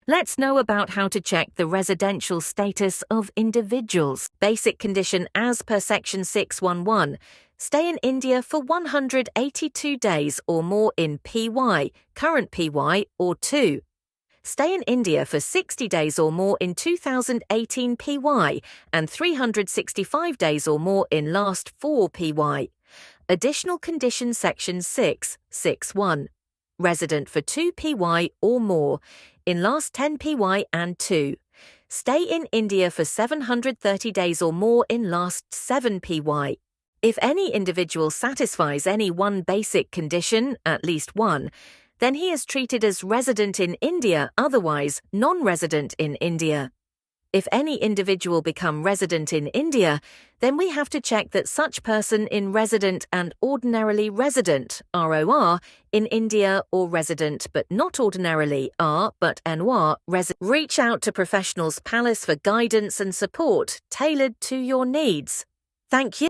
Let's know about how to check the residential status of individuals. Basic condition as per Section 611. Stay in India for 182 days or more in PY, current PY, or 2. Stay in India for 60 days or more in 2018 PY and 365 days or more in last 4 PY. Additional condition Section 661. Resident for 2 PY or more in last 10 PY and 2. Stay in India for 730 days or more in last 7 PY. If any individual satisfies any one basic condition, at least one, then he is treated as resident in India, otherwise non-resident in India. If any individual become resident in India, then we have to check that such person in resident and ordinarily resident, ROR, in India or resident but not ordinarily, R but NOR, resident. Reach out to Professionals Palace for guidance and support tailored to your needs. Thank you.